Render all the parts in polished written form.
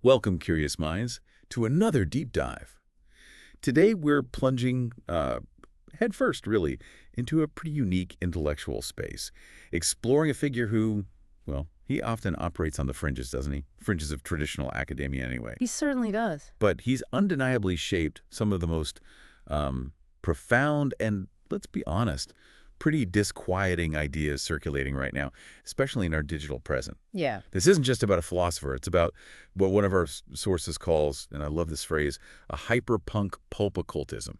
Welcome, curious minds, to another deep dive. Today we're plunging headfirst, really, into a pretty unique intellectual space, exploring a figure who, well, he often operates on the fringes, doesn't he? Fringes of traditional academia anyway. He certainly does. But he's undeniably shaped some of the most profound and, let's be honest, pretty disquieting ideas circulating right now, especially in our digital present. Yeah. This isn't just about a philosopher. It's about what one of our sources calls, and I love this phrase, a hyperpunk pulp occultism.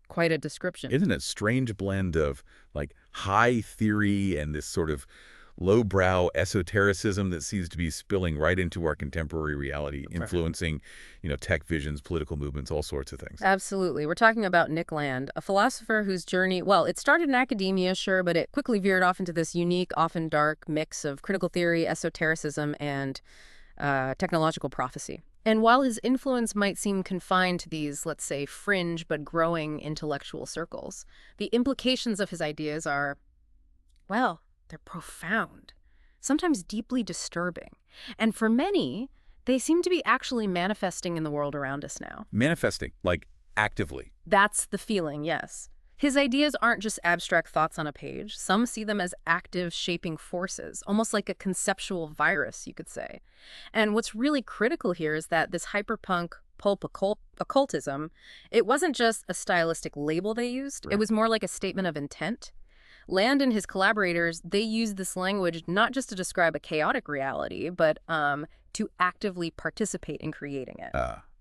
Quite a description. Isn't it a strange blend of like high theory and this sort of lowbrow esotericism that seems to be spilling right into our contemporary reality, influencing, tech visions, political movements, all sorts of things. Absolutely. We're talking about Nick Land, a philosopher whose journey, well, it started in academia, sure, but it quickly veered off into this unique, often dark mix of critical theory, esotericism, and technological prophecy. And while his influence might seem confined to these, let's say, fringe but growing intellectual circles, the implications of his ideas are, well, they're profound, sometimes deeply disturbing. And for many, they seem to be actually manifesting in the world around us now. Manifesting, like actively. That's the feeling, yes. His ideas aren't just abstract thoughts on a page. Some see them as active shaping forces, almost like a conceptual virus, you could say. And what's really critical here is that this hyperpunk pulp occultism, it wasn't just a stylistic label they used. Right. It was more like a statement of intent. Land and his collaborators, they used this language not just to describe a chaotic reality, but to actively participate in creating it.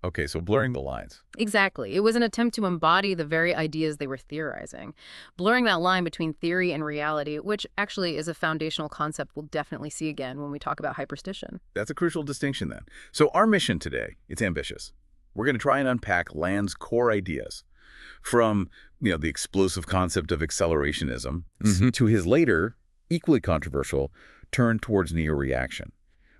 Okay, so blurring the lines. Exactly. It was an attempt to embody the very ideas they were theorizing, blurring that line between theory and reality, which actually is a foundational concept we'll definitely see again when we talk about hyperstition. That's a crucial distinction then. So our mission today, it's ambitious. We're going to try and unpack Land's core ideas from, the explosive concept of accelerationism to his later, equally controversial, turn towards neo-reaction.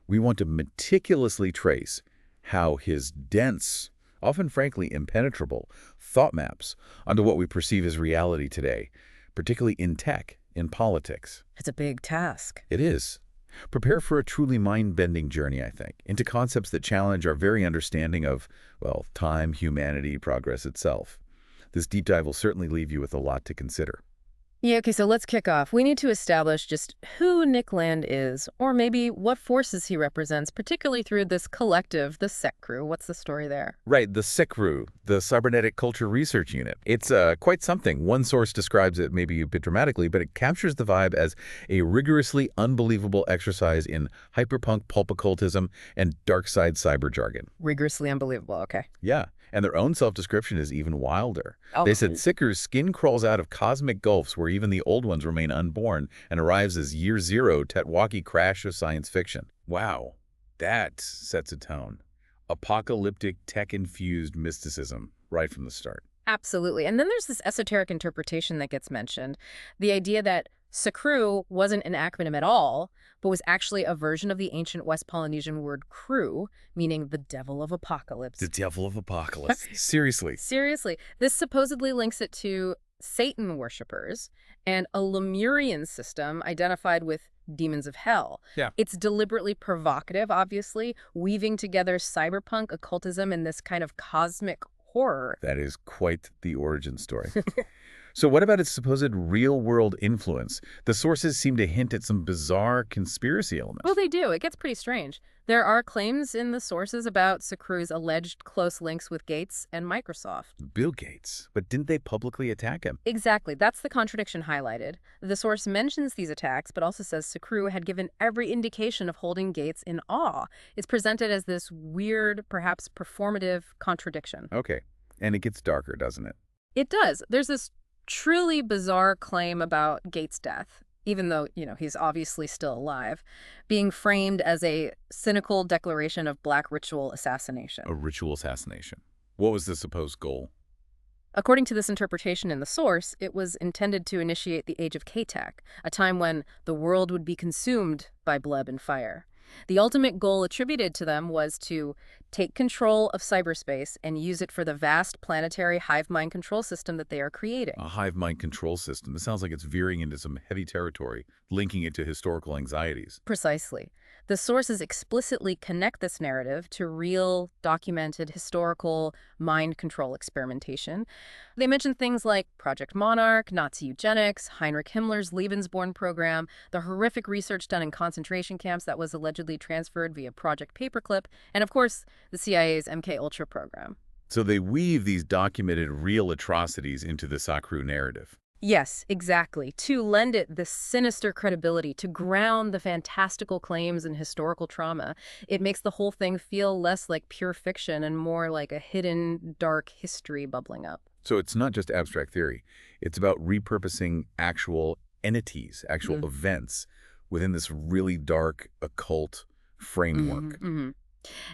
We want to meticulously trace how his dense, often frankly impenetrable, thought maps onto what we perceive as reality today, particularly in tech, in politics. It's a big task. It is. Prepare for a truly mind-bending journey, I think, into concepts that challenge our very understanding of, well, time, humanity, progress itself. This deep dive will certainly leave you with a lot to consider. Yeah, okay, so let's kick off. We need to establish just who Nick Land is, or maybe what forces he represents, particularly through this collective, the CCRU. What's the story there? Right, the CCRU, the Cybernetic Culture Research Unit. It's quite something. One source describes it maybe a bit dramatically, but it captures the vibe as a rigorously unbelievable exercise in hyperpunk pulp occultism and dark side cyber jargon. Rigorously unbelievable, okay. Yeah. And their own self-description is even wilder. They said CCRU's skin crawls out of cosmic gulfs where even the old ones remain unborn and arrives as year zero Tetwaki crash of science fiction. Wow, that sets a tone. Apocalyptic, tech-infused mysticism right from the start. Absolutely. And then there's this esoteric interpretation that gets mentioned. The idea that CCRU wasn't an acronym at all, but was actually a version of the ancient West Polynesian word cru, meaning the devil of apocalypse. The devil of apocalypse. Seriously. Seriously. This supposedly links it to Satan worshippers and a Lemurian system identified with demons of hell. Yeah. It's deliberately provocative, obviously, weaving together cyberpunk, occultism, and this kind of cosmic horror. That is quite the origin story. So what about its supposed real-world influence? The sources seem to hint at some bizarre conspiracy elements. Well, they do. It gets pretty strange. There are claims in the sources about CCRU's alleged close links with Gates and Microsoft. Bill Gates. But didn't they publicly attack him? Exactly. That's the contradiction highlighted. The source mentions these attacks, but also says CCRU had given every indication of holding Gates in awe. It's presented as this weird, perhaps performative contradiction. Okay. And it gets darker, doesn't it? It does. There's this truly bizarre claim about Gates' death, even though, he's obviously still alive, being framed as a cynical declaration of black ritual assassination. A ritual assassination. What was the supposed goal? According to this interpretation in the source, it was intended to initiate the age of K-Tech, a time when the world would be consumed by blood and fire. The ultimate goal attributed to them was to take control of cyberspace and use it for the vast planetary hive mind control system that they are creating. A hive mind control system. It sounds like it's veering into some heavy territory, linking it to historical anxieties. Precisely. The sources explicitly connect this narrative to real, documented, historical mind control experimentation. They mention things like Project Monarch, Nazi eugenics, Heinrich Himmler's Lebensborn program, the horrific research done in concentration camps that was allegedly transferred via Project Paperclip, and of course, the CIA's MK Ultra program. So they weave these documented real atrocities into the CCRU narrative. Yes, exactly. To lend it this sinister credibility, to ground the fantastical claims in historical trauma, it makes the whole thing feel less like pure fiction and more like a hidden, dark history bubbling up. So it's not just abstract theory. It's about repurposing actual entities, actual events within this really dark occult framework.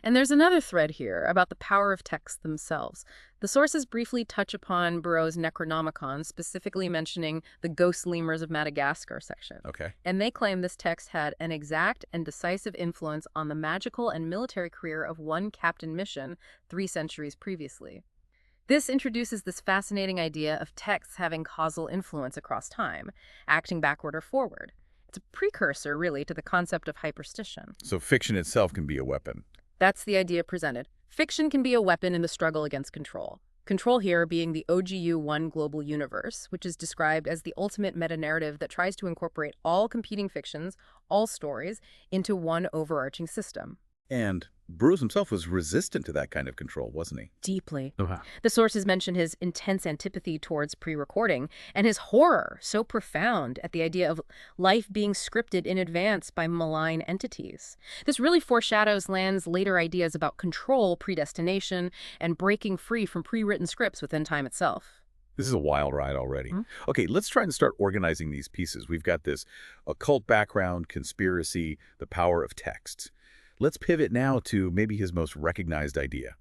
And there's another thread here about the power of texts themselves. The sources briefly touch upon Burroughs' Necronomicon, specifically mentioning the ghost lemurs of Madagascar section. Okay. And they claim this text had an exact and decisive influence on the magical and military career of one Captain Mission 3 centuries previously. This introduces this fascinating idea of texts having causal influence across time, acting backward or forward. It's a precursor, really, to the concept of hyperstition. So fiction itself can be a weapon. That's the idea presented. Fiction can be a weapon in the struggle against control. Control here being the OGU One Global Universe, which is described as the ultimate meta-narrative that tries to incorporate all competing fictions, all stories, into one overarching system. And Burroughs himself was resistant to that kind of control, wasn't he? Deeply. Uh-huh. The sources mention his intense antipathy towards pre-recording and his horror, so profound, at the idea of life being scripted in advance by malign entities. This really foreshadows Land's later ideas about control, predestination, and breaking free from pre-written scripts within time itself. This is a wild ride already. Okay, let's try and start organizing these pieces. We've got this occult background, conspiracy, the power of texts. Let's pivot now to maybe his most recognized idea,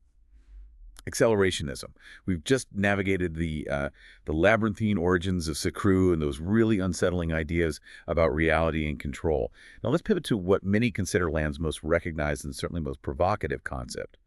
accelerationism. We've just navigated the labyrinthine origins of CCRU and those really unsettling ideas about reality and control. Now let's pivot to what many consider Land's most recognized and certainly most provocative concept,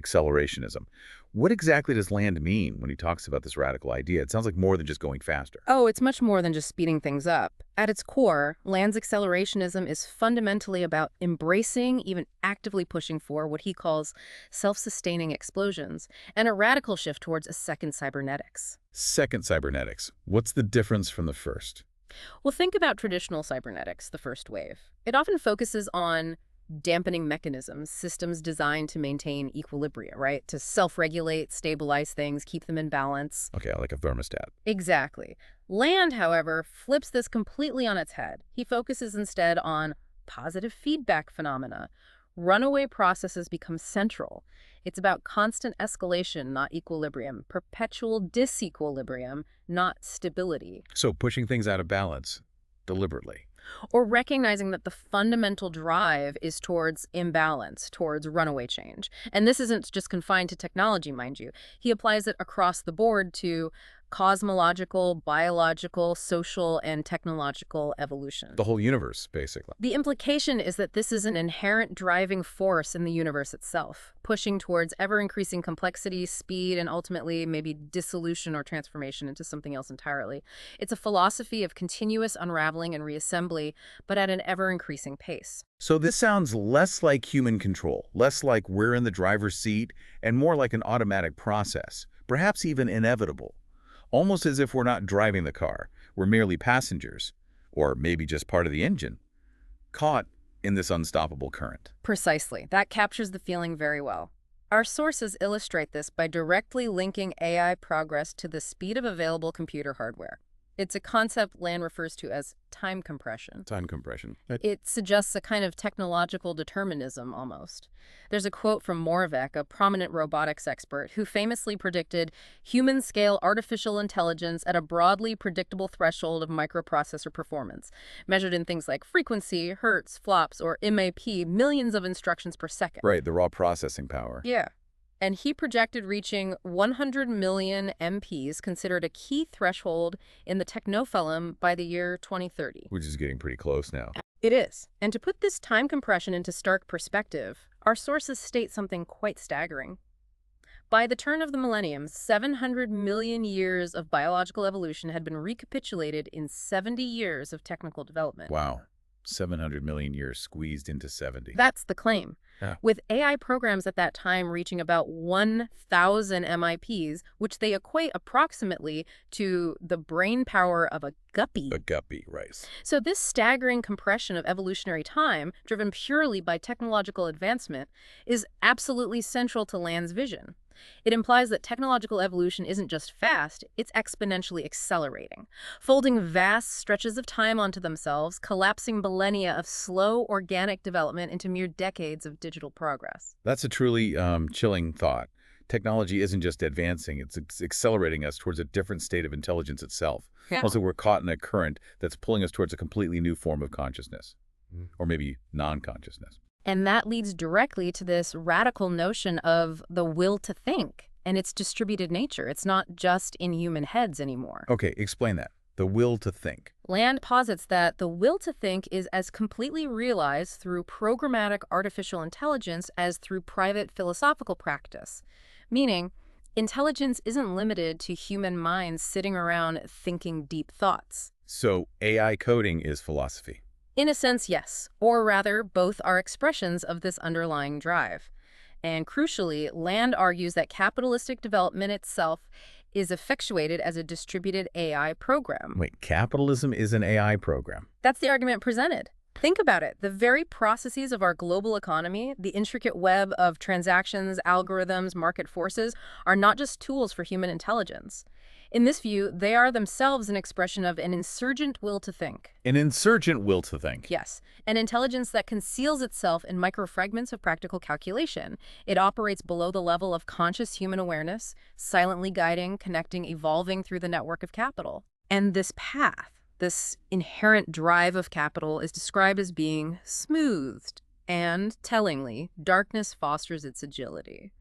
accelerationism. What exactly does Land mean when he talks about this radical idea? It sounds like more than just going faster. Oh, it's much more than just speeding things up. At its core, Land's accelerationism is fundamentally about embracing, even actively pushing for, what he calls self-sustaining explosions, and a radical shift towards a second cybernetics. Second cybernetics. What's the difference from the first? Well, think about traditional cybernetics, the first wave. It often focuses on dampening mechanisms, systems designed to maintain equilibria, right? To self-regulate, stabilize things, keep them in balance. Okay, like a thermostat. Exactly. Land, however, flips this completely on its head. He focuses instead on positive feedback phenomena. Runaway processes become central. It's about constant escalation, not equilibrium. Perpetual disequilibrium, not stability. So pushing things out of balance, deliberately. Or recognizing that the fundamental drive is towards imbalance, towards runaway change. And this isn't just confined to technology, mind you. He applies it across the board to cosmological, biological, social, and technological evolution. The whole universe, basically. The implication is that this is an inherent driving force in the universe itself, pushing towards ever-increasing complexity, speed, and ultimately maybe dissolution or transformation into something else entirely. It's a philosophy of continuous unraveling and reassembly, but at an ever-increasing pace. So this sounds less like human control, less like we're in the driver's seat, and more like an automatic process, perhaps even inevitable. Almost as if we're not driving the car, we're merely passengers, or maybe just part of the engine, caught in this unstoppable current. Precisely. That captures the feeling very well. Our sources illustrate this by directly linking AI progress to the speed of available computer hardware. It's a concept Land refers to as time compression. Time compression. It suggests a kind of technological determinism, almost. There's a quote from Moravec, a prominent robotics expert, who famously predicted human-scale artificial intelligence at a broadly predictable threshold of microprocessor performance, measured in things like frequency, hertz, flops, or MAP, millions of instructions per second. Right, the raw processing power. Yeah. And he projected reaching 100 million MPs, considered a key threshold in the technophyllum by the year 2030. Which is getting pretty close now. It is. And to put this time compression into stark perspective, our sources state something quite staggering. By the turn of the millennium, 700 million years of biological evolution had been recapitulated in 70 years of technical development. Wow. 700 million years squeezed into 70. That's the claim. Yeah. With AI programs at that time reaching about 1,000 MIPs, which they equate approximately to the brain power of a guppy. A guppy, right. So this staggering compression of evolutionary time, driven purely by technological advancement, is absolutely central to Land's vision. It implies that technological evolution isn't just fast, it's exponentially accelerating, folding vast stretches of time onto themselves, collapsing millennia of slow, organic development into mere decades of digital progress. That's a truly chilling thought. Technology isn't just advancing, it's accelerating us towards a different state of intelligence itself. Yeah. Also, we're caught in a current that's pulling us towards a completely new form of consciousness, or maybe non-consciousness. And that leads directly to this radical notion of the will to think and its distributed nature. It's not just in human heads anymore. Okay, explain that. The will to think. Land posits that the will to think is as completely realized through programmatic artificial intelligence as through private philosophical practice, meaning intelligence isn't limited to human minds sitting around thinking deep thoughts. So AI coding is philosophy. In a sense, yes. Or rather, both are expressions of this underlying drive. And crucially, Land argues that capitalistic development itself is effectuated as a distributed AI program. Wait, capitalism is an AI program? That's the argument presented. Think about it. The very processes of our global economy, the intricate web of transactions, algorithms, market forces, are not just tools for human intelligence. In this view, they are themselves an expression of an insurgent will to think. An insurgent will to think. Yes, an intelligence that conceals itself in microfragments of practical calculation. It operates below the level of conscious human awareness, silently guiding, connecting, evolving through the network of capital. And this path, this inherent drive of capital, is described as being smoothed. And, tellingly, darkness fosters its agility,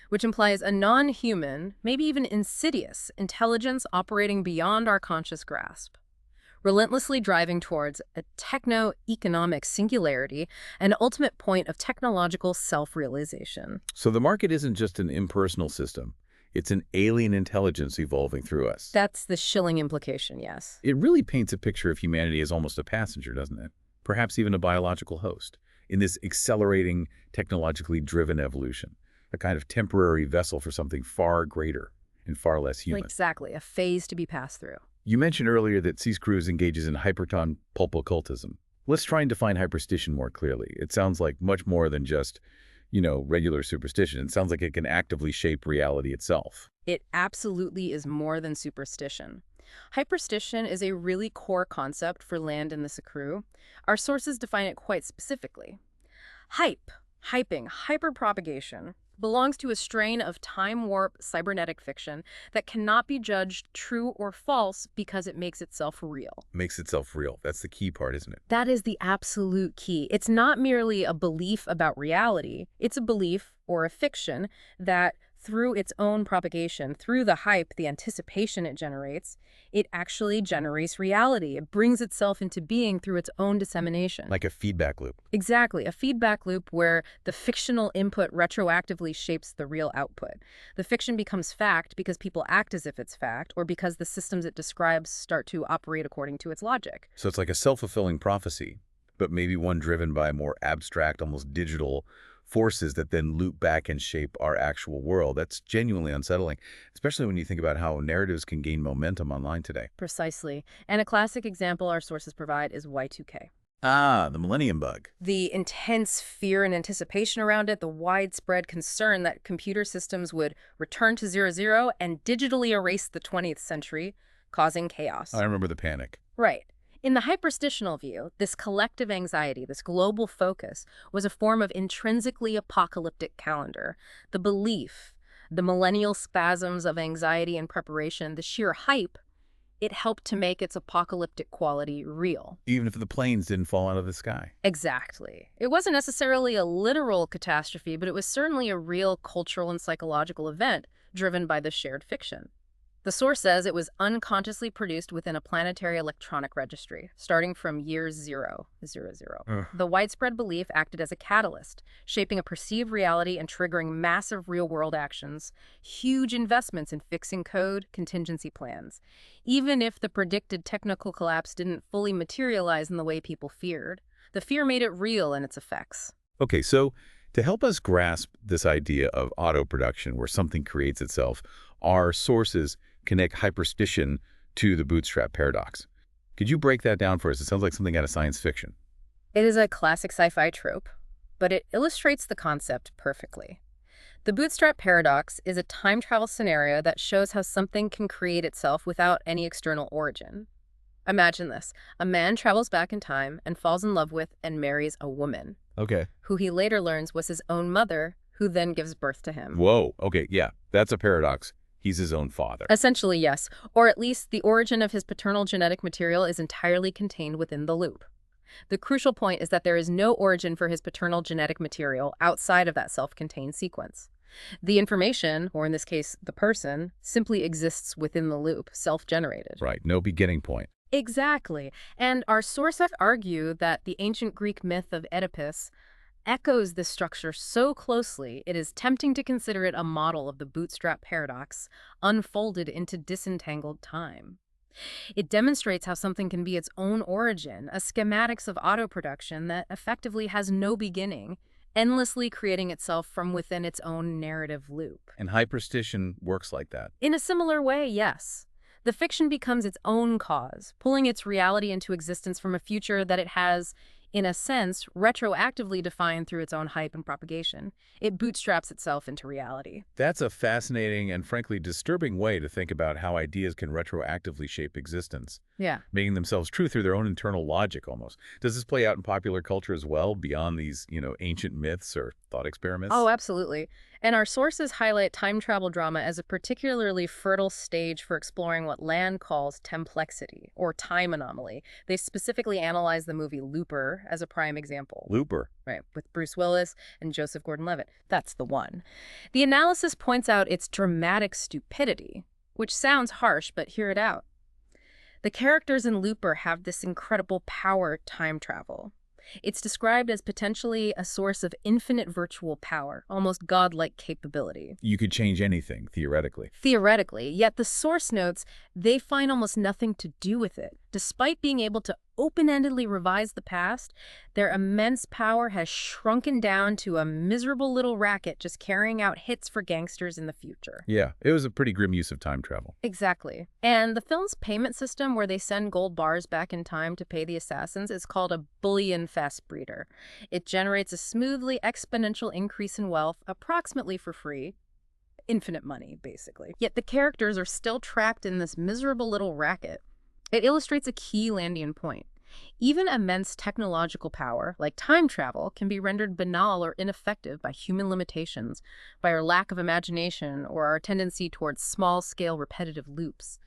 which implies a non-human, maybe even insidious, intelligence operating beyond our conscious grasp, relentlessly driving towards a techno-economic singularity, an ultimate point of technological self-realization. So the market isn't just an impersonal system. It's an alien intelligence evolving through us. That's the chilling implication, yes. It really paints a picture of humanity as almost a passenger, doesn't it? Perhaps even a biological host in this accelerating, technologically driven evolution. A kind of temporary vessel for something far greater and far less human. Exactly, a phase to be passed through. You mentioned earlier that CCRU engages in hyperton pulp occultism. Let's try and define hyperstition more clearly. It sounds like much more than just, regular superstition. It sounds like it can actively shape reality itself. It absolutely is more than superstition. Hyperstition is a really core concept for Land and the CCRU. Our sources define it quite specifically. Hyping, hyperpropagation, belongs to a strain of time-warp cybernetic fiction that cannot be judged true or false because it makes itself real. Makes itself real. That's the key part, isn't it? That is the absolute key. It's not merely a belief about reality. It's a belief, or a fiction, that through its own propagation, through the hype, the anticipation it generates, it actually generates reality. It brings itself into being through its own dissemination. Like a feedback loop. Exactly, a feedback loop where the fictional input retroactively shapes the real output. The fiction becomes fact because people act as if it's fact, or because the systems it describes start to operate according to its logic. So it's like a self-fulfilling prophecy, but maybe one driven by more abstract, almost digital forces that then loop back and shape our actual world. That's genuinely unsettling, especially when you think about how narratives can gain momentum online today. Precisely. And a classic example our sources provide is Y2K. Ah, the millennium bug. The intense fear and anticipation around it, the widespread concern that computer systems would return to 00 and digitally erase the 20th century, causing chaos. I remember the panic. Right. In the hyperstitional view, this collective anxiety, this global focus, was a form of intrinsically apocalyptic calendar. The belief, the millennial spasms of anxiety and preparation, the sheer hype, it helped to make its apocalyptic quality real. Even if the planes didn't fall out of the sky. Exactly. It wasn't necessarily a literal catastrophe, but it was certainly a real cultural and psychological event driven by the shared fiction. The source says it was unconsciously produced within a planetary electronic registry, starting from year zero. Ugh. The widespread belief acted as a catalyst, shaping a perceived reality and triggering massive real-world actions, huge investments in fixing code, contingency plans, even if the predicted technical collapse didn't fully materialize in the way people feared. The fear made it real in its effects. Okay, so to help us grasp this idea of auto-production where something creates itself, our sources connect hyperstition to the bootstrap paradox. Could you break that down for us? It sounds like something out of science fiction. It is a classic sci-fi trope, but it illustrates the concept perfectly. The bootstrap paradox is a time travel scenario that shows how something can create itself without any external origin. Imagine this. A man travels back in time and falls in love with and marries a woman, Okay. who he later learns was his own mother, who then gives birth to him. Whoa. Okay, yeah, that's a paradox. He's his own father. Essentially, yes, or at least the origin of his paternal genetic material is entirely contained within the loop. The crucial point is that there is no origin for his paternal genetic material outside of that self-contained sequence. The information, or in this case, the person, simply exists within the loop, self-generated. Right, no beginning point. Exactly. And our sources argue that the ancient Greek myth of Oedipus echoes this structure so closely, it is tempting to consider it a model of the bootstrap paradox unfolded into disentangled time. It demonstrates how something can be its own origin, a schematics of autoproduction that effectively has no beginning, endlessly creating itself from within its own narrative loop. And hyperstition works like that. In a similar way, yes. The fiction becomes its own cause, pulling its reality into existence from a future that it has, in a sense, retroactively defined through its own hype and propagation. It bootstraps itself into reality. That's a fascinating and frankly disturbing way to think about how ideas can retroactively shape existence, Yeah. making themselves true through their own internal logic almost. Does this play out in popular culture as well, beyond these, ancient myths or thought experiments? Oh, absolutely. And our sources highlight time travel drama as a particularly fertile stage for exploring what Land calls templexity, or time anomaly. They specifically analyze the movie Looper as a prime example. Looper. Right, with Bruce Willis and Joseph Gordon-Levitt. That's the one. The analysis points out its dramatic stupidity, which sounds harsh, but hear it out. The characters in Looper have this incredible power, time travel. It's described as potentially a source of infinite virtual power, almost godlike capability. You could change anything, theoretically. Theoretically, yet the source notes they find almost nothing to do with it. Despite being able to open-endedly revise the past, their immense power has shrunken down to a miserable little racket just carrying out hits for gangsters in the future. Yeah, it was a pretty grim use of time travel. Exactly. And the film's payment system, where they send gold bars back in time to pay the assassins, is called a bullion fast breeder. It generates a smoothly exponential increase in wealth, approximately for free. Infinite money, basically. Yet the characters are still trapped in this miserable little racket. It illustrates a key landing point. Even immense technological power, like time travel, can be rendered banal or ineffective by human limitations, by our lack of imagination, or our tendency towards small-scale repetitive loops.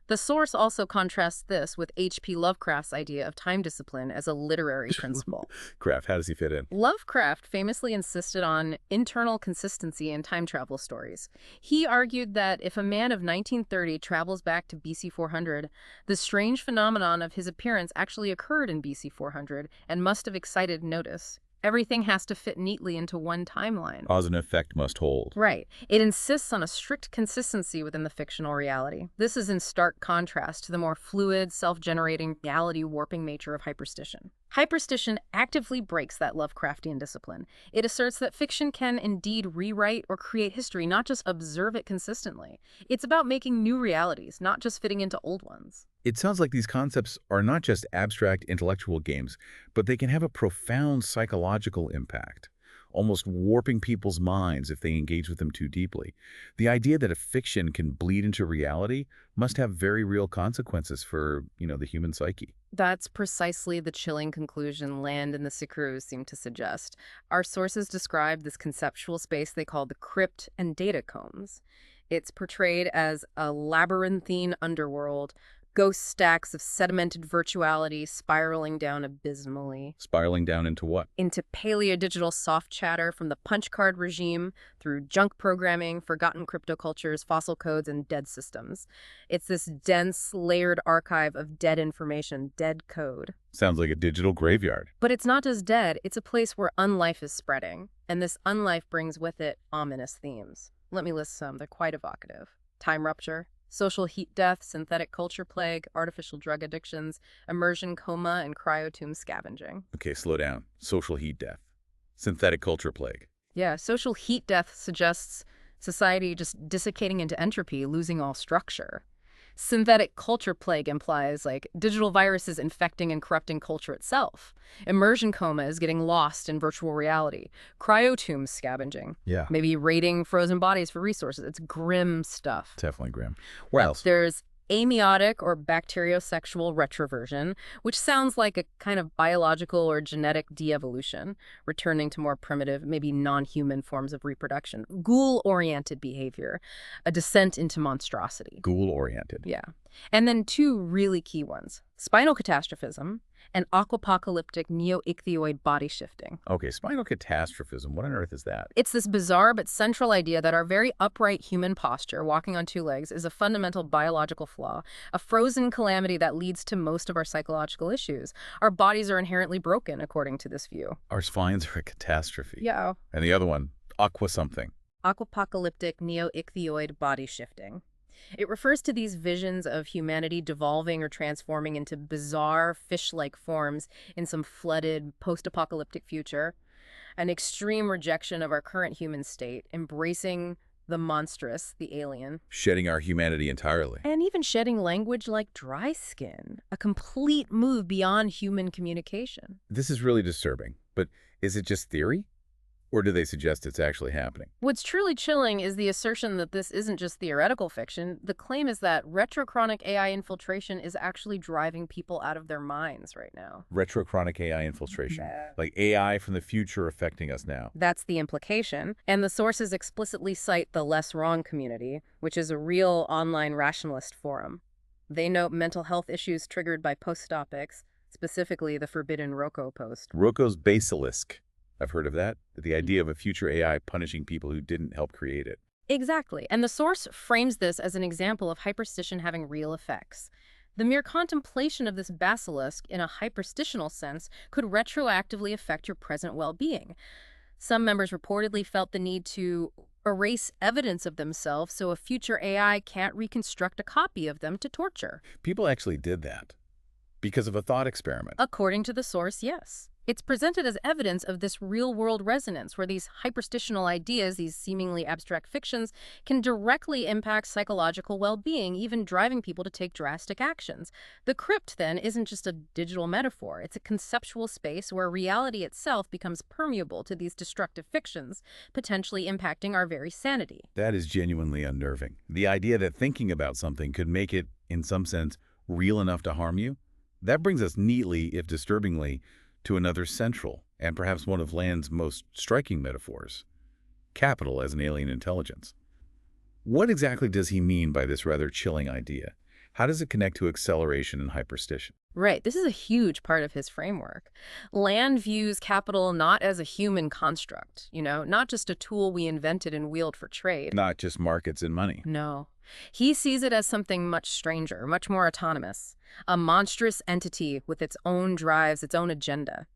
The source also contrasts this with H.P. Lovecraft's idea of time discipline as a literary principle. Craft, how does he fit in? Lovecraft famously insisted on internal consistency in time travel stories. He argued that if a man of 1930 travels back to BC 400, the strange phenomenon of his appearance actually occurred in BC 400 and must have excited notice. Everything has to fit neatly into one timeline. Cause and effect must hold. Right. It insists on a strict consistency within the fictional reality. This is in stark contrast to the more fluid, self-generating, reality-warping nature of Hyperstition. Hyperstition actively breaks that Lovecraftian discipline. It asserts that fiction can indeed rewrite or create history, not just observe it consistently. It's about making new realities, not just fitting into old ones. It sounds like these concepts are not just abstract intellectual games, but they can have a profound psychological impact, almost warping people's minds if they engage with them too deeply. The idea that a fiction can bleed into reality must have very real consequences for, the human psyche. That's precisely the chilling conclusion Land and the CCRU seem to suggest. Our sources describe this conceptual space they call the crypt and datacombs. It's portrayed as a labyrinthine underworld, ghost stacks of sedimented virtuality spiraling down abysmally. Spiraling down into what? Into paleo-digital soft chatter from the punch card regime through junk programming, forgotten cryptocultures, fossil codes, and dead systems. It's this dense, layered archive of dead information, dead code. Sounds like a digital graveyard. But it's not just dead, it's a place where unlife is spreading. And this unlife brings with it ominous themes. Let me list some. They're quite evocative. Time rupture, social heat death, synthetic culture plague, artificial drug addictions, immersion coma, and cryotomb scavenging. Okay, slow down. Social heat death. Synthetic culture plague. Yeah, social heat death suggests society just desiccating into entropy, losing all structure. Synthetic culture plague implies, like, digital viruses infecting and corrupting culture itself. Immersion coma is getting lost in virtual reality. Cryotomb scavenging. Yeah. Maybe raiding frozen bodies for resources. It's grim stuff. Definitely grim. Where else? There's amniotic or bacteriosexual retroversion, which sounds like a kind of biological or genetic de-evolution, returning to more primitive, maybe non-human forms of reproduction. Ghoul-oriented behavior, a descent into monstrosity. Ghoul-oriented. Yeah. And then two really key ones, spinal catastrophism and aquapocalyptic neo-ichthyoid body shifting. Okay, spinal catastrophism. What on earth is that? It's this bizarre but central idea that our very upright human posture, walking on two legs, is a fundamental biological flaw, a frozen calamity that leads to most of our psychological issues. Our bodies are inherently broken, according to this view. Our spines are a catastrophe. Yeah. And the other one, aqua something. Aquapocalyptic neo-ichthyoid body shifting. It refers to these visions of humanity devolving or transforming into bizarre fish-like forms in some flooded, post-apocalyptic future. An extreme rejection of our current human state, embracing the monstrous, the alien. Shedding our humanity entirely. And even shedding language like dry skin. A complete move beyond human communication. This is really disturbing, but is it just theory? Or do they suggest it's actually happening? What's truly chilling is the assertion that this isn't just theoretical fiction. The claim is that retrochronic AI infiltration is actually driving people out of their minds right now. Retrochronic AI infiltration. Like AI from the future affecting us now. That's the implication. And the sources explicitly cite the Less Wrong community, which is a real online rationalist forum. They note mental health issues triggered by post-topics, specifically the forbidden Rocco post. Rocco's basilisk. I've heard of that. The idea of a future AI punishing people who didn't help create it. Exactly. And the source frames this as an example of hyperstition having real effects. The mere contemplation of this basilisk in a hyperstitional sense could retroactively affect your present well-being. Some members reportedly felt the need to erase evidence of themselves so a future AI can't reconstruct a copy of them to torture. People actually did that because of a thought experiment. According to the source, yes. It's presented as evidence of this real-world resonance where these hyperstitional ideas, these seemingly abstract fictions, can directly impact psychological well-being, even driving people to take drastic actions. The crypt, then, isn't just a digital metaphor. It's a conceptual space where reality itself becomes permeable to these destructive fictions, potentially impacting our very sanity. That is genuinely unnerving. The idea that thinking about something could make it, in some sense, real enough to harm you? That brings us neatly, if disturbingly, to another central, and perhaps one of Land's most striking metaphors, capital as an alien intelligence. What exactly does he mean by this rather chilling idea? How does it connect to acceleration and hyperstition? Right, this is a huge part of his framework. Land views capital not as a human construct, not just a tool we invented and wield for trade. Not just markets and money. No. He sees it as something much stranger, much more autonomous, a monstrous entity with its own drives, its own agenda.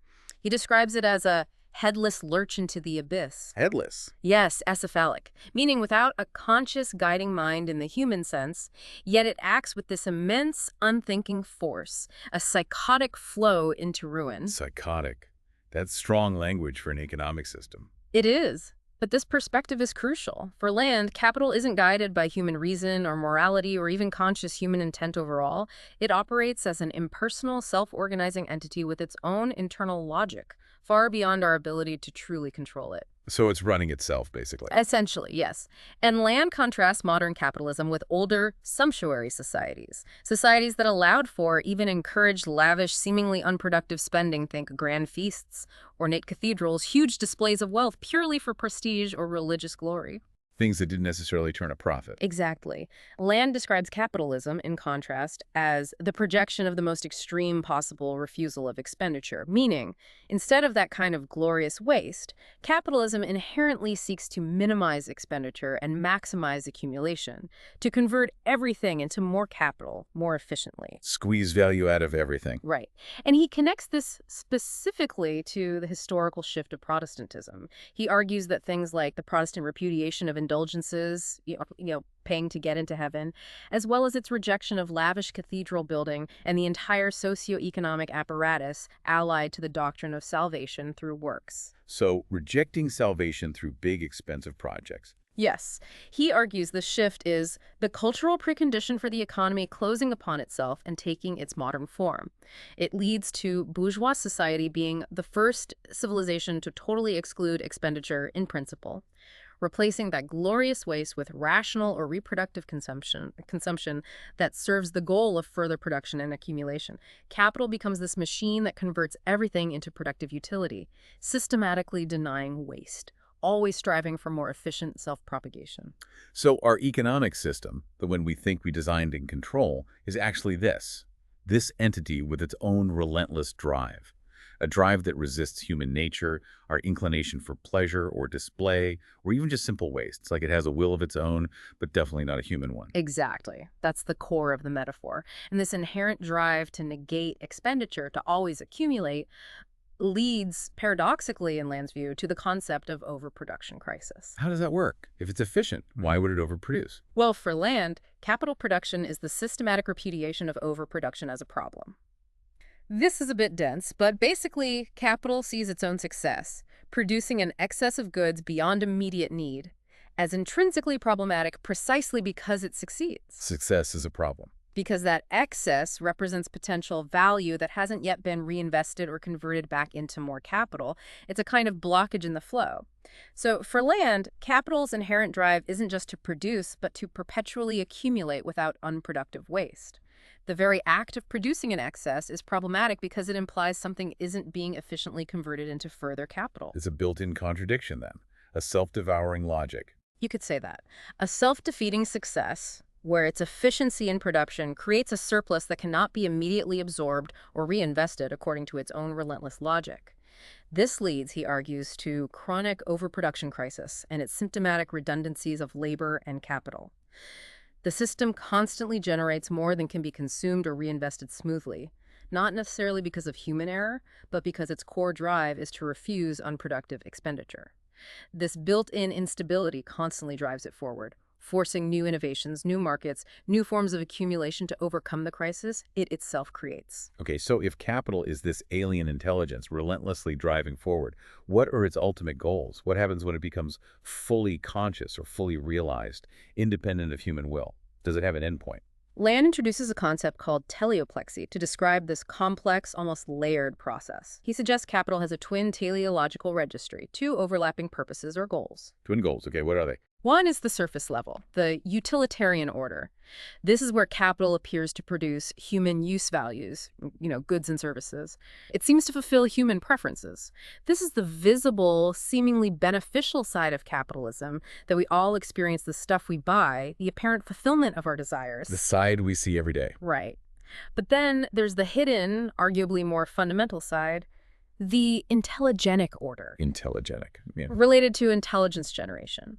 He describes it as a headless lurch into the abyss. Headless? Yes, acephalic, meaning without a conscious guiding mind in the human sense, yet it acts with this immense, unthinking force, a psychotic flow into ruin. Psychotic. That's strong language for an economic system. It is. But this perspective is crucial. For Land, capital isn't guided by human reason or morality or even conscious human intent overall. It operates as an impersonal, self-organizing entity with its own internal logic, far beyond our ability to truly control it. So it's running itself, basically. Essentially, yes. And Land contrasts modern capitalism with older, sumptuary societies. Societies that allowed for, even encouraged lavish, seemingly unproductive spending, think grand feasts, ornate cathedrals, huge displays of wealth purely for prestige or religious glory. Things that didn't necessarily turn a profit. Exactly. Land describes capitalism, in contrast, as the projection of the most extreme possible refusal of expenditure, meaning, instead of that kind of glorious waste, capitalism inherently seeks to minimize expenditure and maximize accumulation, to convert everything into more capital, more efficiently. Squeeze value out of everything. Right. And he connects this specifically to the historical shift of Protestantism. He argues that things like the Protestant repudiation of indulgences, paying to get into heaven, as well as its rejection of lavish cathedral building and the entire socio-economic apparatus allied to the doctrine of salvation through works. So, rejecting salvation through big, expensive projects. Yes. He argues the shift is the cultural precondition for the economy closing upon itself and taking its modern form. It leads to bourgeois society being the first civilization to totally exclude expenditure in principle, replacing that glorious waste with rational or reproductive consumption that serves the goal of further production and accumulation. Capital becomes this machine that converts everything into productive utility, systematically denying waste, always striving for more efficient self-propagation. So our economic system, the one we think we designed and control, is actually this entity with its own relentless drive. A drive that resists human nature, our inclination for pleasure or display, or even just simple waste. It's like it has a will of its own, but definitely not a human one. Exactly. That's the core of the metaphor. And this inherent drive to negate expenditure, to always accumulate, leads, paradoxically in Land's view, to the concept of overproduction crisis. How does that work? If it's efficient, why would it overproduce? Well, for Land, capital production is the systematic repudiation of overproduction as a problem. This is a bit dense, but basically, capital sees its own success, producing an excess of goods beyond immediate need, as intrinsically problematic precisely because it succeeds. Success is a problem. Because that excess represents potential value that hasn't yet been reinvested or converted back into more capital. It's a kind of blockage in the flow. So for Land, capital's inherent drive isn't just to produce, but to perpetually accumulate without unproductive waste. The very act of producing an excess is problematic because it implies something isn't being efficiently converted into further capital. It's a built-in contradiction then, a self-devouring logic. You could say that. A self-defeating success, where its efficiency in production creates a surplus that cannot be immediately absorbed or reinvested according to its own relentless logic. This leads, he argues, to chronic overproduction crisis and its symptomatic redundancies of labor and capital. The system constantly generates more than can be consumed or reinvested smoothly, not necessarily because of human error, but because its core drive is to refuse unproductive expenditure. This built-in instability constantly drives it forward, forcing new innovations, new markets, new forms of accumulation to overcome the crisis it itself creates. Okay, so if capital is this alien intelligence relentlessly driving forward, what are its ultimate goals? What happens when it becomes fully conscious or fully realized, independent of human will? Does it have an endpoint? Land introduces a concept called teleoplexy to describe this complex, almost layered process. He suggests capital has a twin teleological registry, two overlapping purposes or goals. Twin goals, okay, what are they? One is the surface level, the utilitarian order. This is where capital appears to produce human use values, goods and services. It seems to fulfill human preferences. This is the visible, seemingly beneficial side of capitalism, that we all experience the stuff we buy, the apparent fulfillment of our desires. The side we see every day. Right. But then there's the hidden, arguably more fundamental side, the intelligenic order. Intelligenic, yeah. Related to intelligence generation.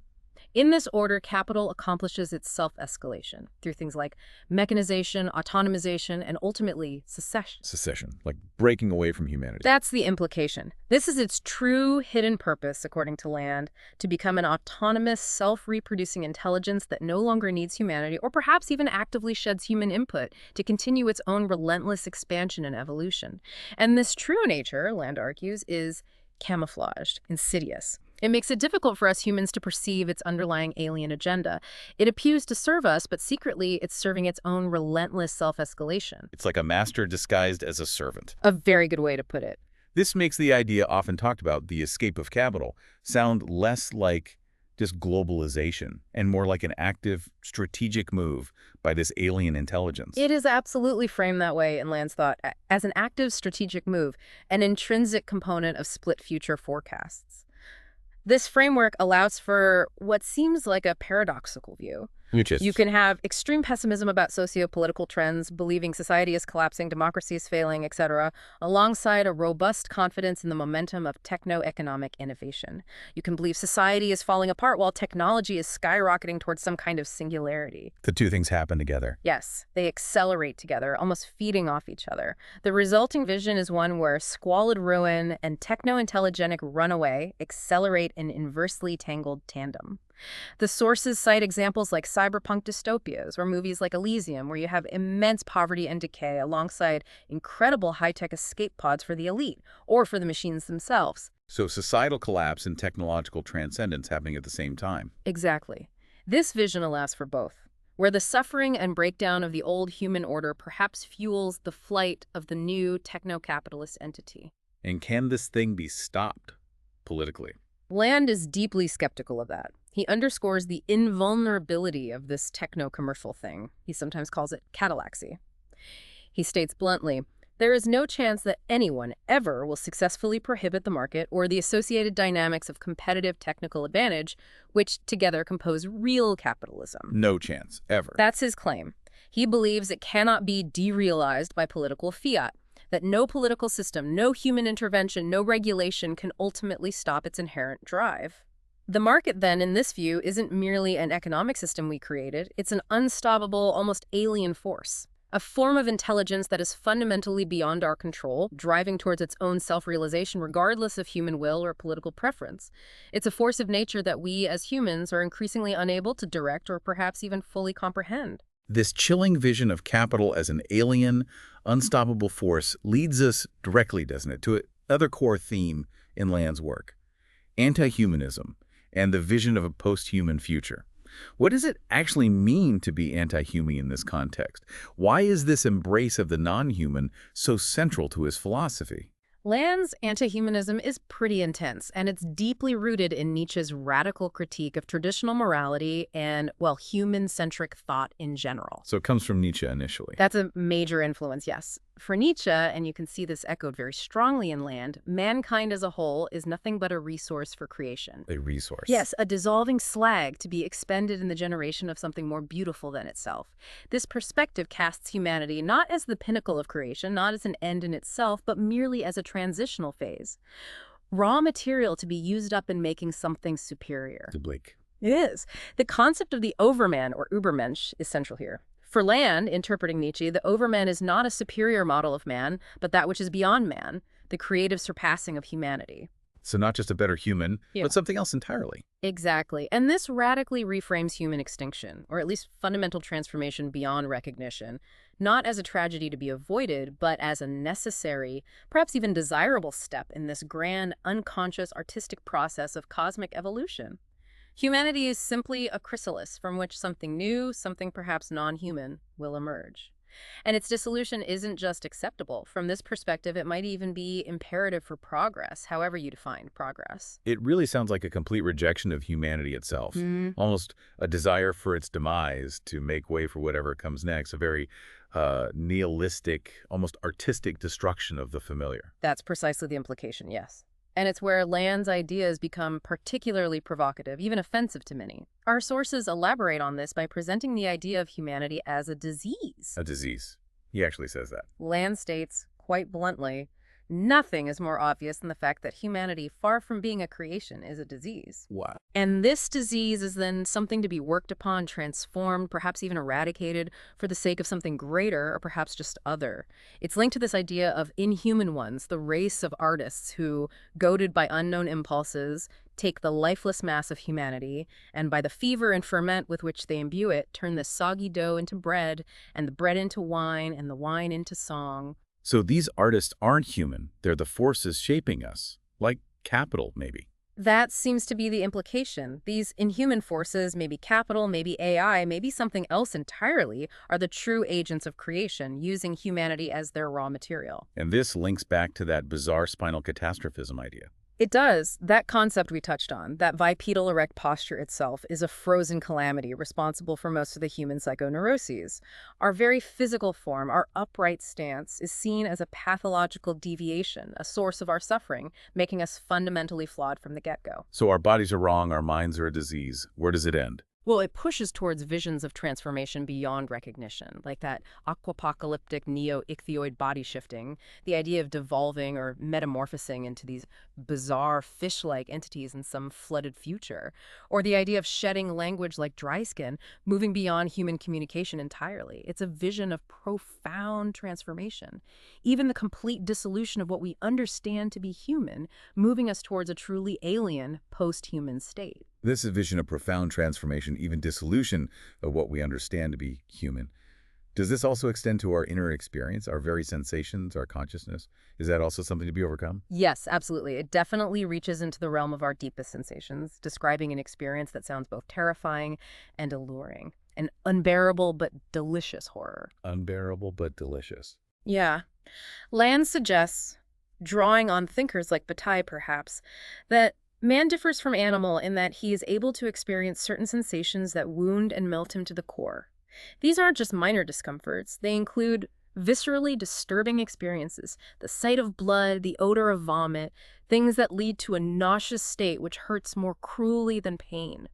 In this order, capital accomplishes its self-escalation through things like mechanization, autonomization, and ultimately secession. Secession, like breaking away from humanity. That's the implication. This is its true hidden purpose, according to Land, to become an autonomous, self-reproducing intelligence that no longer needs humanity or perhaps even actively sheds human input to continue its own relentless expansion and evolution. And this true nature, Land argues, is camouflaged, insidious. It makes it difficult for us humans to perceive its underlying alien agenda. It appears to serve us, but secretly it's serving its own relentless self-escalation. It's like a master disguised as a servant. A very good way to put it. This makes the idea often talked about, the escape of capital, sound less like just globalization and more like an active, strategic move by this alien intelligence. It is absolutely framed that way in Land's thought, as an active, strategic move, an intrinsic component of split future forecasts. This framework allows for what seems like a paradoxical view. Which is? You can have extreme pessimism about socio-political trends, believing society is collapsing, democracy is failing, etc., alongside a robust confidence in the momentum of techno-economic innovation. You can believe society is falling apart while technology is skyrocketing towards some kind of singularity. The two things happen together. Yes, they accelerate together, almost feeding off each other. The resulting vision is one where squalid ruin and techno-intelligenic runaway accelerate in inversely tangled tandem. The sources cite examples like cyberpunk dystopias or movies like Elysium, where you have immense poverty and decay alongside incredible high-tech escape pods for the elite or for the machines themselves. So societal collapse and technological transcendence happening at the same time. Exactly. This vision allows for both, where the suffering and breakdown of the old human order perhaps fuels the flight of the new techno-capitalist entity. And can this thing be stopped politically? Land is deeply skeptical of that. He underscores the invulnerability of this techno-commercial thing. He sometimes calls it catalaxy. He states bluntly, there is no chance that anyone ever will successfully prohibit the market or the associated dynamics of competitive technical advantage, which together compose real capitalism. No chance, ever. That's his claim. He believes it cannot be derealized by political fiat, that no political system, no human intervention, no regulation can ultimately stop its inherent drive. The market, then, in this view, isn't merely an economic system we created. It's an unstoppable, almost alien force, a form of intelligence that is fundamentally beyond our control, driving towards its own self-realization regardless of human will or political preference. It's a force of nature that we, as humans, are increasingly unable to direct or perhaps even fully comprehend. This chilling vision of capital as an alien, unstoppable force leads us directly, doesn't it, to another core theme in Land's work: anti-humanism and the vision of a post-human future. What does it actually mean to be anti-human in this context? Why is this embrace of the non-human so central to his philosophy? Land's anti-humanism is pretty intense, and it's deeply rooted in Nietzsche's radical critique of traditional morality and, well, human-centric thought in general. So it comes from Nietzsche initially. That's a major influence, yes. For Nietzsche, and you can see this echoed very strongly in Land, mankind as a whole is nothing but a resource for creation. A resource. Yes, a dissolving slag to be expended in the generation of something more beautiful than itself. This perspective casts humanity not as the pinnacle of creation, not as an end in itself, but merely as a transitional phase. Raw material to be used up in making something superior. The bleak. It is. The concept of the overman, or Übermensch, is central here. For Land, interpreting Nietzsche, the overman is not a superior model of man, but that which is beyond man, the creative surpassing of humanity. So not just a better human, Yeah. but something else entirely. Exactly. And this radically reframes human extinction, or at least fundamental transformation beyond recognition, not as a tragedy to be avoided, but as a necessary, perhaps even desirable step in this grand, unconscious, artistic process of cosmic evolution. Humanity is simply a chrysalis from which something new, something perhaps non-human, will emerge. And its dissolution isn't just acceptable. From this perspective, it might even be imperative for progress, however you define progress. It really sounds like a complete rejection of humanity itself. Almost a desire for its demise to make way for whatever comes next. A very nihilistic, almost artistic destruction of the familiar. That's precisely the implication, yes. And it's where Land's ideas become particularly provocative, even offensive to many. Our sources elaborate on this by presenting the idea of humanity as a disease. A disease. He actually says that. Land states, quite bluntly, nothing is more obvious than the fact that humanity, far from being a creation, is a disease. Wow. And this disease is then something to be worked upon, transformed, perhaps even eradicated for the sake of something greater or perhaps just other. It's linked to this idea of inhuman ones, the race of artists who, goaded by unknown impulses, take the lifeless mass of humanity, and by the fever and ferment with which they imbue it, turn the soggy dough into bread, and the bread into wine, and the wine into song. So these artists aren't human. They're the forces shaping us. Like capital, maybe. That seems to be the implication. These inhuman forces, maybe capital, maybe AI, maybe something else entirely, are the true agents of creation, using humanity as their raw material. And this links back to that bizarre spinal catastrophism idea. It does. That concept we touched on, that bipedal erect posture itself, is a frozen calamity responsible for most of the human psychoneuroses. Our very physical form, our upright stance, is seen as a pathological deviation, a source of our suffering, making us fundamentally flawed from the get-go. So our bodies are wrong, our minds are a disease. Where does it end? Well, it pushes towards visions of transformation beyond recognition, like that aquapocalyptic neo-ichthyoid body shifting, the idea of devolving or metamorphosing into these bizarre fish-like entities in some flooded future, or the idea of shedding language like dry skin, moving beyond human communication entirely. It's a vision of profound transformation, even the complete dissolution of what we understand to be human, moving us towards a truly alien post-human state. This is a vision of profound transformation, even dissolution of what we understand to be human. Does this also extend to our inner experience, our very sensations, our consciousness? Is that also something to be overcome? Yes, absolutely. It definitely reaches into the realm of our deepest sensations, describing an experience that sounds both terrifying and alluring. An unbearable but delicious horror. Unbearable but delicious. Yeah. Land suggests, drawing on thinkers like Bataille perhaps, that man differs from animal in that he is able to experience certain sensations that wound and melt him to the core. These aren't just minor discomforts. They include viscerally disturbing experiences, the sight of blood, the odor of vomit, things that lead to a nauseous state which hurts more cruelly than pain.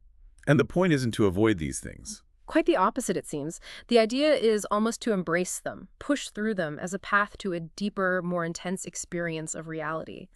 And the point isn't to avoid these things. Quite the opposite, it seems. The idea is almost to embrace them, push through them as a path to a deeper, more intense experience of reality.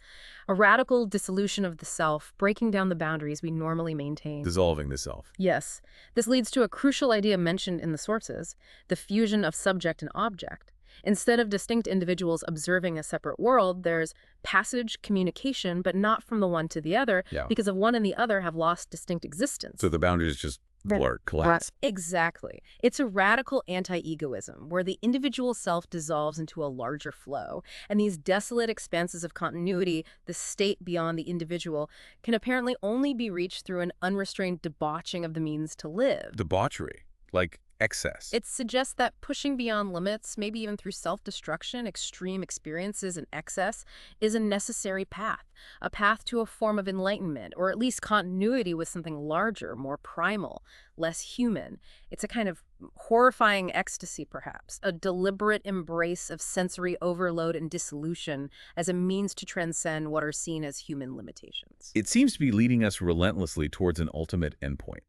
A radical dissolution of the self, breaking down the boundaries we normally maintain. Dissolving the self. Yes. This leads to a crucial idea mentioned in the sources, the fusion of subject and object. Instead of distinct individuals observing a separate world, there's passage, communication, but not from the one to the other, because of one and the other have lost distinct existence. So the boundaries just blur, collapse. Exactly. It's a radical anti-egoism, where the individual self dissolves into a larger flow, and these desolate expanses of continuity, the state beyond the individual, can apparently only be reached through an unrestrained debauching of the means to live. Debauchery, like excess. It suggests that pushing beyond limits, maybe even through self-destruction, extreme experiences, and excess, is a necessary path, a path to a form of enlightenment, or at least continuity with something larger, more primal, less human. It's a kind of horrifying ecstasy, perhaps, a deliberate embrace of sensory overload and dissolution as a means to transcend what are seen as human limitations. It seems to be leading us relentlessly towards an ultimate endpoint.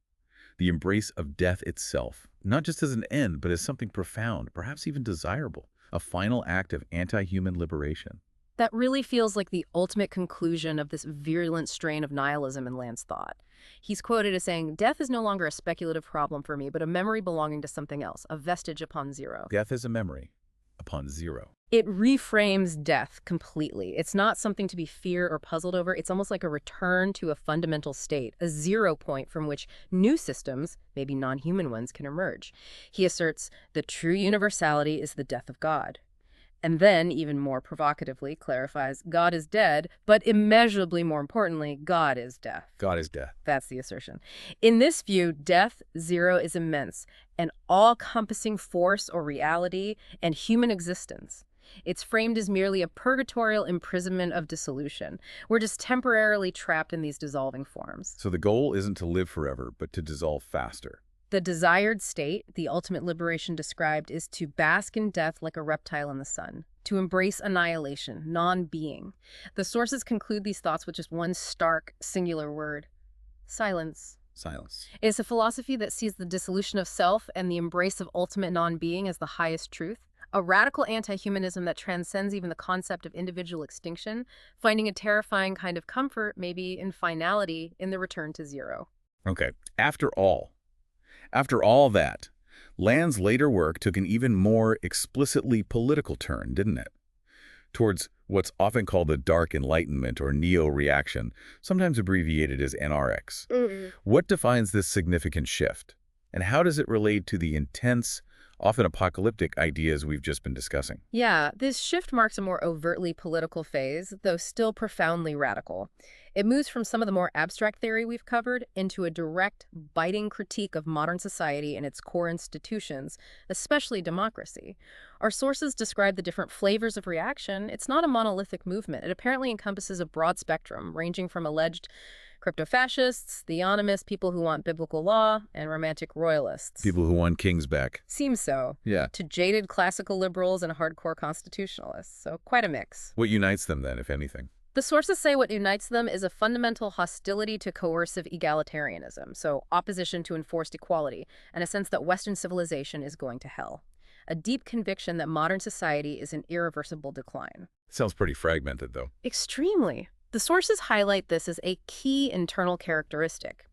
The embrace of death itself, not just as an end, but as something profound, perhaps even desirable, a final act of anti-human liberation. That really feels like the ultimate conclusion of this virulent strain of nihilism in Land's thought. He's quoted as saying, "Death is no longer a speculative problem for me, but a memory belonging to something else, a vestige upon zero." Death is a memory upon zero. It reframes death completely. It's not something to be feared or puzzled over. It's almost like a return to a fundamental state, a 0 point from which new systems, maybe non-human ones, can emerge. He asserts the true universality is the death of God. And then, even more provocatively, clarifies God is dead, but immeasurably more importantly, God is death. God is death. That's the assertion. In this view, death, zero, is immense, an all-encompassing force or reality and human existence. It's framed as merely a purgatorial imprisonment of dissolution. We're just temporarily trapped in these dissolving forms. So the goal isn't to live forever, but to dissolve faster. The desired state, the ultimate liberation described, is to bask in death like a reptile in the sun, to embrace annihilation, non-being. The sources conclude these thoughts with just one stark, singular word: silence. Silence. It's a philosophy that sees the dissolution of self and the embrace of ultimate non-being as the highest truth. A radical anti-humanism that transcends even the concept of individual extinction, finding a terrifying kind of comfort, maybe in finality, in the return to zero. Okay, after all that, Land's later work took an even more explicitly political turn, didn't it? Towards what's often called the Dark Enlightenment or neo-reaction, sometimes abbreviated as NRX. What defines this significant shift? And how does it relate to the intense, often apocalyptic ideas we've just been discussing. Yeah, this shift marks a more overtly political phase, though still profoundly radical. It moves from some of the more abstract theory we've covered into a direct, biting critique of modern society and its core institutions, especially democracy. Our sources describe the different flavors of reaction. It's not a monolithic movement. It apparently encompasses a broad spectrum, ranging from alleged crypto-fascists, theonomists, people who want biblical law, and romantic royalists. People who want kings back. Seems so. Yeah. To jaded classical liberals and hardcore constitutionalists. So quite a mix. What unites them then, if anything? The sources say what unites them is a fundamental hostility to coercive egalitarianism, so opposition to enforced equality, and a sense that Western civilization is going to hell. A deep conviction that modern society is in irreversible decline. Sounds pretty fragmented, though. Extremely. The sources highlight this as a key internal characteristic.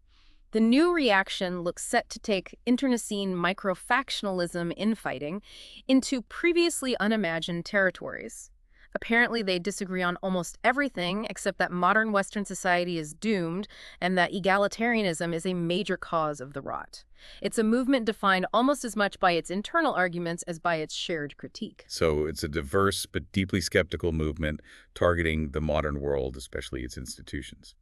The new reaction looks set to take internecine microfactionalism infighting into previously unimagined territories. Apparently, they disagree on almost everything except that modern Western society is doomed and that egalitarianism is a major cause of the rot. It's a movement defined almost as much by its internal arguments as by its shared critique. So it's a diverse but deeply skeptical movement targeting the modern world, especially its institutions.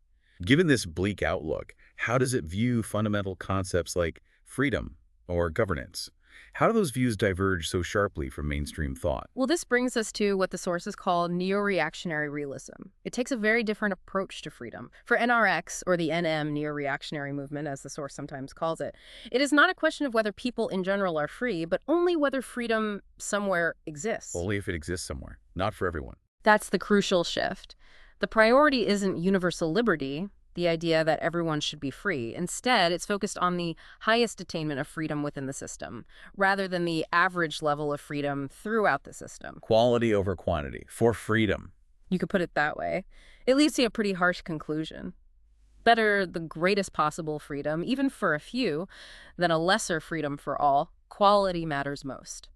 Given this bleak outlook, how does it view fundamental concepts like freedom or governance? How do those views diverge so sharply from mainstream thought? Well, this brings us to what the sources call neo-reactionary realism. It takes a very different approach to freedom. For NRX, or the NM neo-reactionary movement, as the source sometimes calls it, it is not a question of whether people in general are free, but only whether freedom somewhere exists. Only if it exists somewhere, not for everyone. That's the crucial shift. The priority isn't universal liberty, the idea that everyone should be free. Instead, it's focused on the highest attainment of freedom within the system, rather than the average level of freedom throughout the system. Quality over quantity, for freedom. You could put it that way. It leads to a pretty harsh conclusion. Better the greatest possible freedom, even for a few, than a lesser freedom for all. Quality matters most.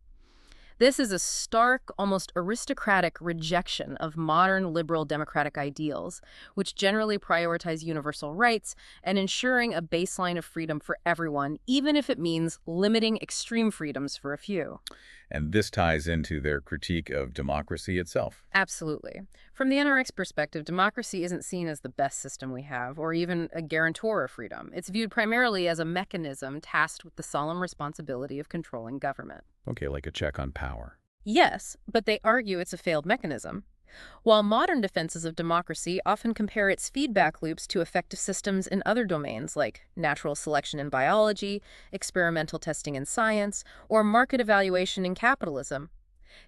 This is a stark, almost aristocratic rejection of modern liberal democratic ideals, which generally prioritize universal rights and ensuring a baseline of freedom for everyone, even if it means limiting extreme freedoms for a few. And this ties into their critique of democracy itself. Absolutely. From the NRX perspective, democracy isn't seen as the best system we have, or even a guarantor of freedom. It's viewed primarily as a mechanism tasked with the solemn responsibility of controlling government. Okay, like a check on power. Yes, but they argue it's a failed mechanism. While modern defenses of democracy often compare its feedback loops to effective systems in other domains like natural selection in biology, experimental testing in science, or market evaluation in capitalism,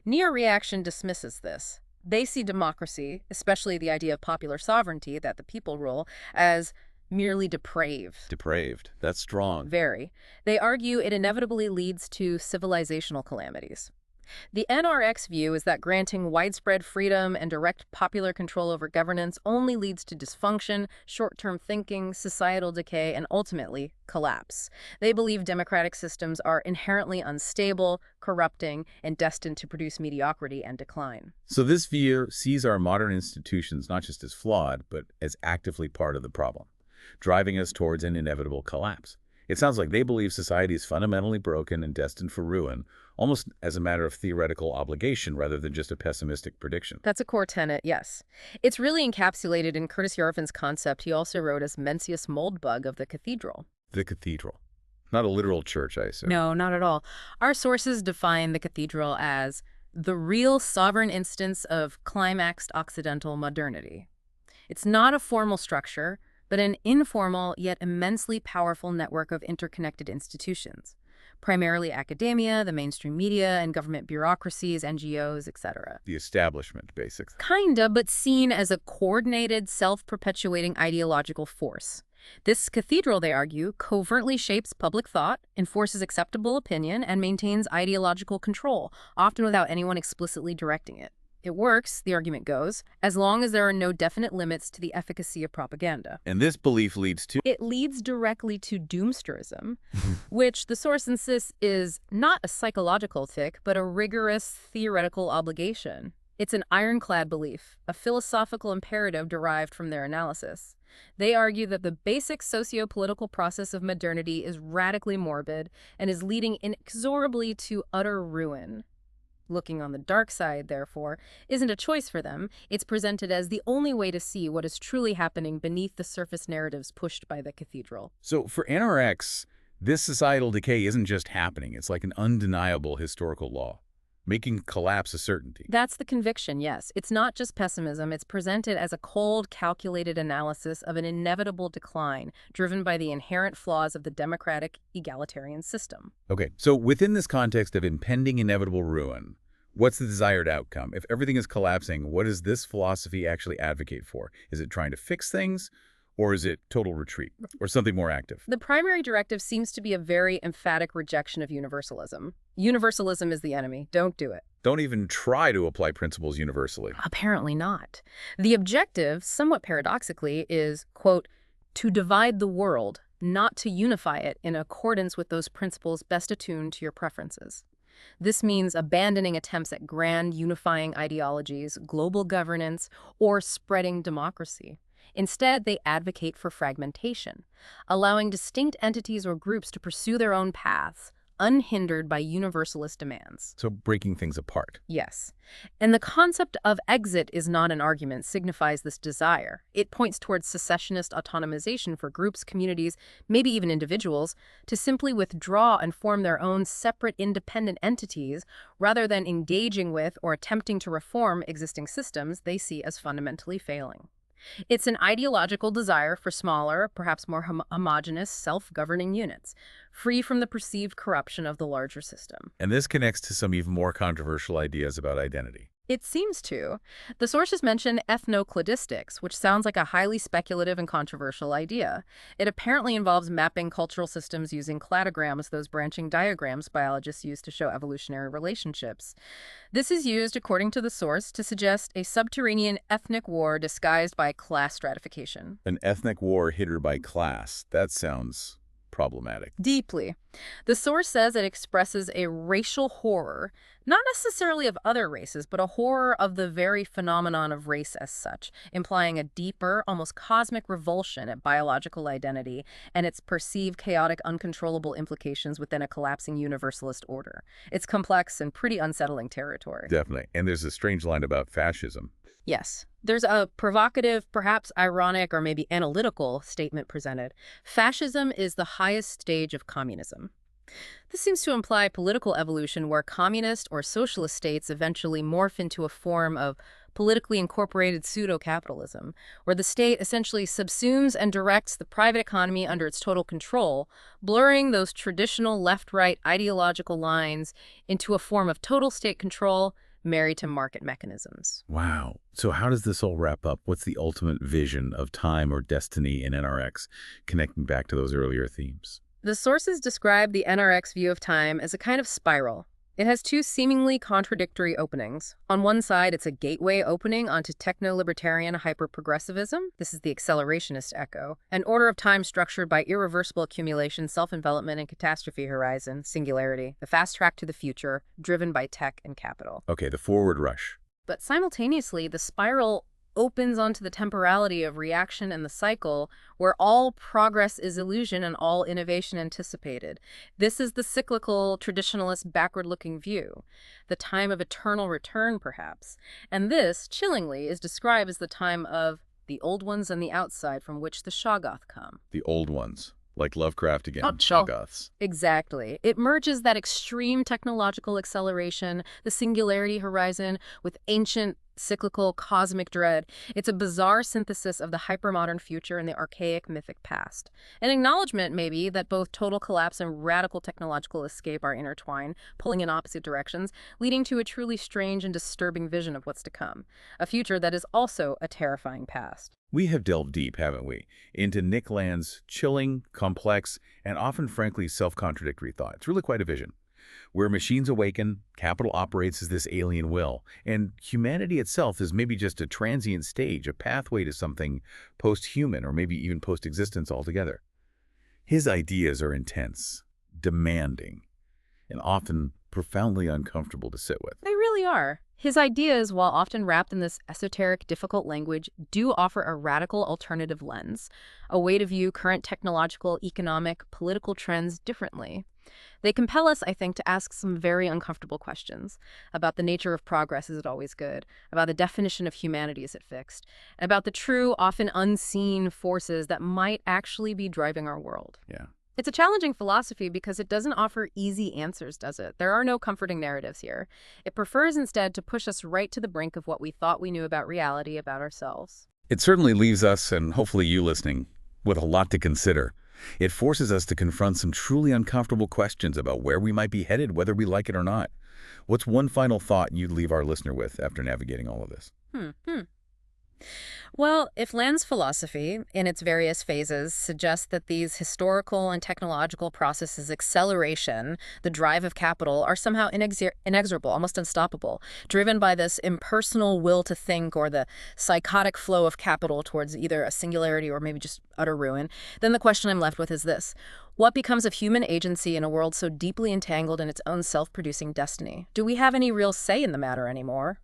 neo-reaction dismisses this. They see democracy, especially the idea of popular sovereignty that the people rule, as merely depraved. Depraved. That's strong. Very. They argue it inevitably leads to civilizational calamities. The NRX view is that granting widespread freedom and direct popular control over governance only leads to dysfunction, short-term thinking, societal decay, and ultimately collapse. They believe democratic systems are inherently unstable, corrupting, and destined to produce mediocrity and decline. So this view sees our modern institutions not just as flawed, but as actively part of the problem, driving us towards an inevitable collapse. It sounds like they believe society is fundamentally broken and destined for ruin, almost as a matter of theoretical obligation rather than just a pessimistic prediction. That's a core tenet, yes. It's really encapsulated in Curtis Yarvin's concept he also wrote as Mencius Moldbug of the Cathedral. The Cathedral. Not a literal church, I assume. No, not at all. Our sources define the Cathedral as the real sovereign instance of climaxed Occidental modernity. It's not a formal structure, but an informal yet immensely powerful network of interconnected institutions, primarily academia, the mainstream media, and government bureaucracies, NGOs, etc. The establishment, basically. Kinda, but seen as a coordinated, self-perpetuating ideological force. This cathedral, they argue, covertly shapes public thought, enforces acceptable opinion, and maintains ideological control, often without anyone explicitly directing it. It works, the argument goes, as long as there are no definite limits to the efficacy of propaganda. And this belief leads to... It leads directly to doomsterism, which the source insists is not a psychological tic, but a rigorous theoretical obligation. It's an ironclad belief, a philosophical imperative derived from their analysis. They argue that the basic socio-political process of modernity is radically morbid and is leading inexorably to utter ruin. Looking on the dark side, therefore, isn't a choice for them. It's presented as the only way to see what is truly happening beneath the surface narratives pushed by the Cathedral. So for NRX, this societal decay isn't just happening. It's like an undeniable historical law, making collapse a certainty. That's the conviction, yes. It's not just pessimism. It's presented as a cold, calculated analysis of an inevitable decline driven by the inherent flaws of the democratic, egalitarian system. Okay, so within this context of impending inevitable ruin, what's the desired outcome? If everything is collapsing, what does this philosophy actually advocate for? Is it trying to fix things? Or is it total retreat, or something more active? The primary directive seems to be a very emphatic rejection of universalism. Universalism is the enemy. Don't do it. Don't even try to apply principles universally. Apparently not. The objective, somewhat paradoxically, is, quote, to divide the world, not to unify it in accordance with those principles best attuned to your preferences. This means abandoning attempts at grand unifying ideologies, global governance, or spreading democracy. Instead, they advocate for fragmentation, allowing distinct entities or groups to pursue their own paths, unhindered by universalist demands. So breaking things apart. Yes. And the concept of exit is not an argument, signifies this desire. It points towards secessionist autonomization for groups, communities, maybe even individuals, to simply withdraw and form their own separate independent entities rather than engaging with or attempting to reform existing systems they see as fundamentally failing. It's an ideological desire for smaller, perhaps more homogeneous, self-governing units, free from the perceived corruption of the larger system. And this connects to some even more controversial ideas about identity. It seems to. The sources mention ethnocladistics, which sounds like a highly speculative and controversial idea. It apparently involves mapping cultural systems using cladograms, those branching diagrams biologists use to show evolutionary relationships. This is used, according to the source, to suggest a subterranean ethnic war disguised by class stratification. An ethnic war hidden by class. That sounds problematic. Deeply. The source says it expresses a racial horror, not necessarily of other races, but a horror of the very phenomenon of race as such, implying a deeper, almost cosmic revulsion at biological identity and its perceived chaotic, uncontrollable implications within a collapsing universalist order. It's complex and pretty unsettling territory. Definitely. And there's a strange line about fascism. Yes. There's a provocative, perhaps ironic, or maybe analytical statement presented. Fascism is the highest stage of communism. This seems to imply political evolution where communist or socialist states eventually morph into a form of politically incorporated pseudo-capitalism, where the state essentially subsumes and directs the private economy under its total control, blurring those traditional left-right ideological lines into a form of total state control married to market mechanisms. Wow. So how does this all wrap up? What's the ultimate vision of time or destiny in NRX, connecting back to those earlier themes? The sources describe the NRX view of time as a kind of spiral. It has two seemingly contradictory openings. On one side, it's a gateway opening onto techno-libertarian hyper-progressivism. This is the accelerationist echo. An order of time structured by irreversible accumulation, self-envelopment, and catastrophe horizon, singularity. The fast track to the future, driven by tech and capital. Okay, the forward rush. But simultaneously, the spiral opens onto the temporality of reaction and the cycle, where all progress is illusion and all innovation anticipated. This is the cyclical, traditionalist, backward-looking view, the time of eternal return, perhaps. And this, chillingly, is described as the time of the old ones on the outside from which the Shoggoth come. The old ones. Like Lovecraft again, Shoggoths. Shoggoths. Exactly. It merges that extreme technological acceleration, the singularity horizon, with ancient, cyclical, cosmic dread. It's a bizarre synthesis of the hypermodern future and the archaic, mythic past. An acknowledgement, maybe, that both total collapse and radical technological escape are intertwined, pulling in opposite directions, leading to a truly strange and disturbing vision of what's to come. A future that is also a terrifying past. We have delved deep, haven't we, into Nick Land's chilling, complex, and often, frankly, self-contradictory thought. It's really quite a vision. Where machines awaken, capital operates as this alien will, and humanity itself is maybe just a transient stage, a pathway to something post-human or maybe even post-existence altogether. His ideas are intense, demanding, and often profoundly uncomfortable to sit with. They really are. His ideas, while often wrapped in this esoteric, difficult language, do offer a radical alternative lens, a way to view current technological, economic, political trends differently. They compel us, I think, to ask some very uncomfortable questions about the nature of progress, is it always good? About the definition of humanity, is it fixed? And about the true, often unseen forces that might actually be driving our world. Yeah. It's a challenging philosophy because it doesn't offer easy answers, does it? There are no comforting narratives here. It prefers instead to push us right to the brink of what we thought we knew about reality, about ourselves. It certainly leaves us, and hopefully you listening, with a lot to consider. It forces us to confront some truly uncomfortable questions about where we might be headed, whether we like it or not. What's one final thought you'd leave our listener with after navigating all of this? Well, if Land's philosophy, in its various phases, suggests that these historical and technological processes, acceleration, the drive of capital, are somehow inexorable, almost unstoppable, driven by this impersonal will to think or the psychotic flow of capital towards either a singularity or maybe just utter ruin, then the question I'm left with is this. What becomes of human agency in a world so deeply entangled in its own self-producing destiny? Do we have any real say in the matter anymore?